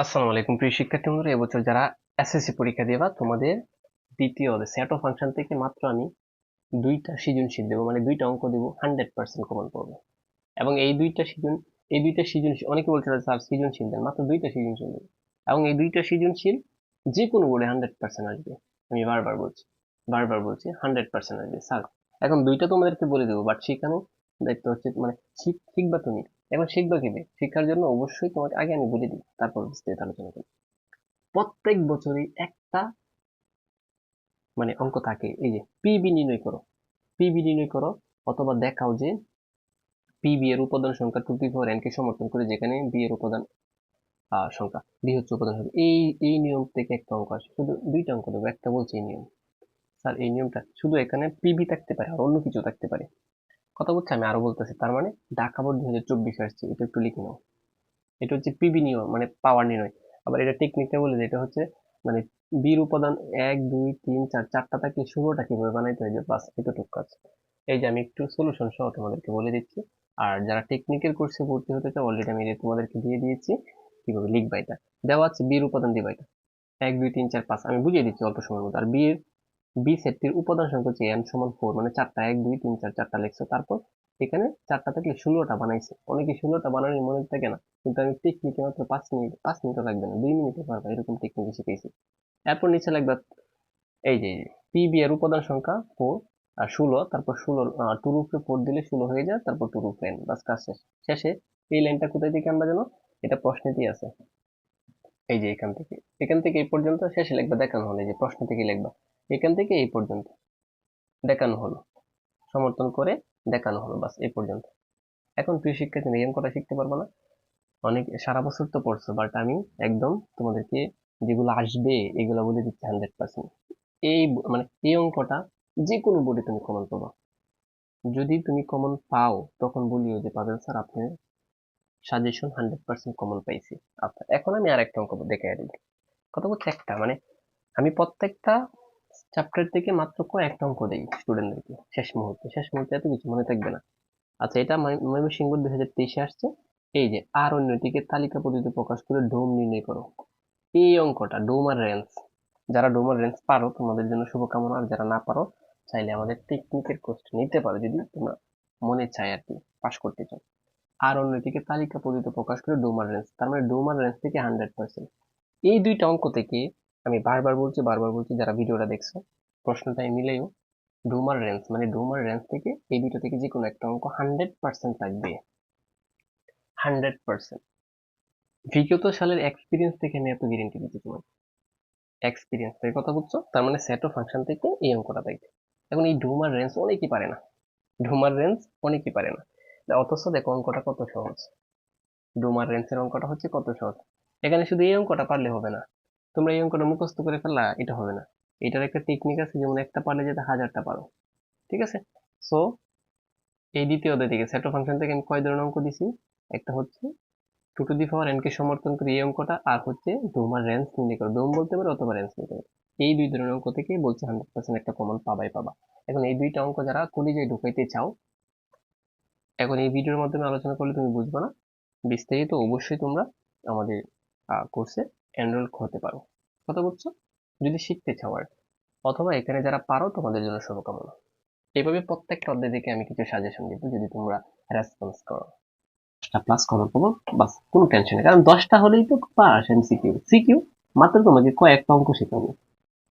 আসসালামু আলাইকুম প্রিয় শিক্ষার্থী বন্ধুরা, এবছর যারা এসএসসি পরীক্ষা দেবা তোমাদের দ্বিতীয় সেট অফ ফাংশন থেকে মাত্র আমি দুইটা সৃজনশীল দেবো, মানে দুইটা অঙ্ক দেবো, 100% কমন পড়বে। এবং এই দুইটা সৃজনশীল অনেকে বলছে স্যার সৃজনশীল দেন, মাত্র দুইটা সৃজনশীল দেবো। এবং এই দুইটা সৃজনশীল যে কোনো বোর্ডে 100% আসবে। আমি বারবার বলছি 100% আসবে স্যার। এখন দুইটা তোমাদেরকে বলে দেবো, বাট শেখানো দায়িত্ব হচ্ছে, মানে শিখবা তুমি। এখন শিখবা কিভাবে? শিক্ষার জন্য অবশ্যই তোমাকে আগে আমি বলে দিই, তারপর বিস্তারিত আলোচনা করি। প্রত্যেক বছরই একটা মানে অঙ্ক থাকে, এই যে পিবি নির্ণয় করো, পিবি নির্ণয় করো, অথবা দেখাও যে পিবি এর উপাদান সংখ্যা 2 to the power n কে সমর্থন করে, যেখানে বি এর উপাদান সংখ্যা, বি হচ্ছে উপাদান সংখ্যা। এই নিয়ম থেকে একটা অঙ্ক আসে, শুধু দুইটা অঙ্ক দেবো, একটা বলছি এই নিয়ম। স্যার এই নিয়মটা শুধু এখানে পিবি থাকতে পারে, আর অন্য কিছু থাকতে পারে। কথা বলছে, আমি আরো বলতেছি। তার মানে ঢাকা বোর্ড 2024 আসছে, এটা একটু লিখে নাও। এটা হচ্ছে পিবি নিয়ম, মানে পাওয়ার নির্ণয়। আবার এটা টেকনিকটা বলে যে এটা হচ্ছে মানে বির উপাদান 1 2 3 4, চারটা থাকলে 16টা কিভাবে বানাইতে হয়, যে বাস এতটুকু কাজ। এই যে আমি একটু সলিউশন সহ তোমাদেরকে বলে দিচ্ছি। আর যারা টেকনিক্যাল কোর্সে ভর্তি হতে চাও, অলরেডি আমি এটা তোমাদেরকে দিয়ে দিয়েছি কিভাবে লিখবা। এটা দেওয়া আছে, বির উপাদান দিবা এটা 1 2 3 4 5, আমি বুঝিয়ে দিচ্ছি অল্প সময়ের মধ্যে। আর বি সেটটির উপাদান সংখ্যা হচ্ছে n সমান 4, মানে চারটা, 1 2 3 4, চারটা লিখছো। তারপর এখানে চারটা থাকলে 16টা বানাইছে। অনেকে 16টা বানানোর মনে থাকে না, কিন্তু আমি টেকনিকে মাত্র 5 মিনিটও লাগবে না, 2 মিনিটে পারবা, এরকম টেকনিকে শিখেছি। এরপর নিচে লাগবে এই যে পিবি এর উপাদান সংখ্যা 4 আর 16, তারপর 16 টুর উপরে 4 দিলে 16 হয়ে যায়, তারপর টুর উপরে n, বাস কাজ শেষ। শেষে এই লাইনটা কোথায় থেকে আনবা জানো? এটা প্রশ্নেতেই আছে। এই যে এখান থেকে এই পর্যন্ত শেষে লিখবা দেখানো হলো, এই যে প্রশ্ন থেকে লিখবা এখান থেকে এই পর্যন্ত দেখানো হলো, সমর্থন করে দেখানো হলো, বাস এই পর্যন্ত। এখন প্রিয় শিক্ষার্থী, এই অঙ্কটা শিখতে পারবো না? অনেক সারা বছর তো পড়ছো, বাট আমি একদম তোমাদেরকে যেগুলো আসবে এগুলো বলে দিচ্ছি 100%। মানে এই অঙ্কটা যে কোনো বোর্ডে তুমি কমন পাবা। যদি তুমি কমন পাও, তখন বলিও যে পাবেন স্যার আপনার সাজেশন 100% কমন পাইছি। আচ্ছা, এখন আমি আর একটা অঙ্ক দেখে দিই। কথা বলছে একটা, মানে আমি প্রত্যেকটা চ্যাপ্টার থেকে মাত্র কয়েকটা অঙ্ক দেই স্টুডেন্টদেরকে, শেষ মুহূর্তে এত কিছু মনে থাকবে না। আচ্ছা, এটা ময়মনসিংহ 2023-এ আসছে। এই যে আর অন্যটিকে তালিকা পদ্ধতিতে প্রকাশ করে ডোম নির্ণয় করো। এই অঙ্কটা ডোম আর রেঞ্জ, যারা ডোম আর রেঞ্জ পারো তোমাদের জন্য শুভকামনা। আর যারা না পারো, চাইলে আমাদের টেকনিকের কোর্সটা নিতে পারো, যদি তোমরা মনে চাই আর কি, পাশ করতে চাও। আর অন্যটিকে তালিকা পদ্ধতিতে প্রকাশ করে ডোম আর রেঞ্জ, তার মানে ডোম আর রেঞ্জ থেকে 100%। এই দুইটা অঙ্ক থেকে আমি বারবার বলছি, যারা ভিডিওটা দেখছো প্রশ্নটা মিলেও, ডোমার রেঞ্জ মানে ডোমার রেঞ্জ থেকে এই দুটো থেকে যে কোনো একটা অঙ্ক 100% থাকবে, 100%। বিগত সালের এক্সপিরিয়েন্স থেকে আমি এত গ্যারেন্টি দিচ্ছি তোমার, এক্সপিরিয়েন্স থেকে, কথা বুঝছো? তার মানে সেট অফ ফাংশন থেকে এই অঙ্কটা থাকবে। এখন এই ডোমার রেঞ্জ অনেকেই পারে না, ডোমার রেঞ্জ অনেকেই পারে না। অথচ দেখো অঙ্কটা কত সহজ। ডোমার রেঞ্জের অঙ্কটা হচ্ছে কত সহজ। এখানে শুধু এই অঙ্কটা পারলে হবে না, তোমরা এই অঙ্কটা মুখস্থ করে ফেললা, এটা হবে না। এটার একটা টেকনিক আছে, যেমন একটা পারলে যেতে 1000টা পারো। ঠিক আছে? সো এই দ্বিতীয় অধ্যায় থেকে সেট অফ ফাংশন থেকে আমি কয় ধরনের অঙ্ক দিছি? একটা হচ্ছে 2 to the power n কে সমর্থন করে এই অঙ্কটা, আর হচ্ছে ডোমার রেঞ্জ নির্ণয় করো। ডোম বলতে পারো অথবা রেঞ্জ বলতে পারো। এই দুই ধরনের অঙ্ক থেকে বলছে 100% একটা কমন পাবা। এখন এই দুইটা অঙ্ক যারা কলিজায় ঢুকাইতে চাও, এখন এই ভিডিওর মাধ্যমে আলোচনা করলে তুমি বুঝবে না। বিস্তারিত অবশ্যই তোমরা আমাদের কোর্সে এনরোল হতে পারো। কথা বলছো? যদি শিখতে চাও আর, অথবা এখানে যারা পারো তোমাদের জন্য শুভকামনা। এইভাবে প্রত্যেকটা অধ্যায় থেকে আমি কিছু সাজেশন দিব, যদি তোমরা রেসপন্স করো। 10টা প্লাস কমন পাবো, বাস, কোনো টেনশন নেই, কারণ 10টা হলেই তো পাস। এমসিকিউ সিকিউ মাত্র তোমাকে কয়েকটা অঙ্ক শেখাবো।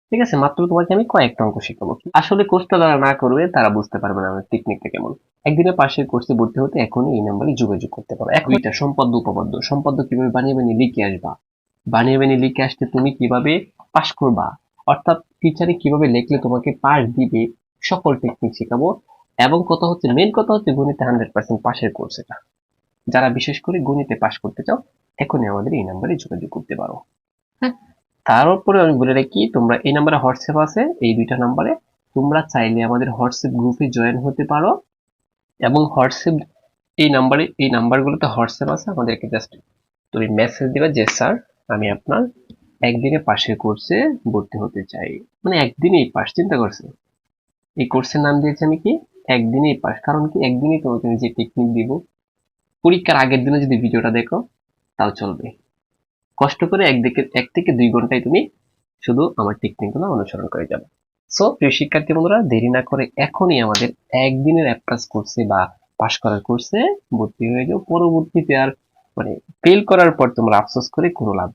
ঠিক আছে, মাত্র তোমাকে আমি কয়েকটা অঙ্ক শেখাবো। আসলে কোর্সটা যারা না করবে তারা বুঝতে পারবে না আমার টেকনিকটা কেমন। একদিনে পাশের কোর্সে ভর্তি হতে এখনই এই নাম্বারে যোগাযোগ করতে পারো। এখন দুইটা সম্পাদ্য উপপাদ্য, সম্পাদ্য কিভাবে বানিয়ে লিখে আসবা, বানিয়ে লিখে আসতে তুমি কিভাবে পাস করবা, অর্থাৎ টিচারে কিভাবে লিখলে তোমাকে পাস দিবে, সকল টেকনিক শেখাবো। এবং কথা হচ্ছে, মেন কথা হচ্ছে, গণিতে 100% পাশের কোর্স এটা। যারা বিশেষ করে গণিতে পাশ করতে চাও, এখনই আমাদের এই নাম্বারে যোগাযোগ করতে পারো। হ্যাঁ, তার উপরে আমি বলে রাখি, তোমরা এই নাম্বারে হোয়াটসঅ্যাপ আছে, এই দুইটা নাম্বারে তোমরা চাইলে আমাদের হোয়াটসঅ্যাপ গ্রুপে জয়েন হতে পারো। এবং হোয়াটসঅ্যাপ এই নাম্বারগুলোতে হোয়াটসঅ্যাপ আছে, আমাদেরকে জাস্ট তুমি মেসেজ দিবা যে স্যার আমি আপনার একদিনে পাশের কোর্সে ভর্তি হতে চাই, মানে একদিনেই পাস, চিন্তা করছে। এই কোর্সের নাম দিয়েছি আমি কি, একদিনেই পাস। কারণ কি, একদিনেই তোমাকে আমি যে টেকনিক দিব, পরীক্ষার আগের দিনে যদি ভিডিওটা দেখো তাও চলবে। কষ্ট করে এক থেকে 2 ঘন্টায় তুমি শুধু আমার টেকনিকগুলো অনুসরণ করে যাবে। সো প্রিয় শিক্ষার্থী বন্ধুরা, দেরি না করে এখনই আমাদের একদিনের অ্যাপ্লাস কোর্সে বা পাশ করার কোর্সে ভর্তি হয়ে যাও। পরবর্তীতে আর মানে ফেল করার পর তোমরা আফসোস করে কোনো লাভ নেই।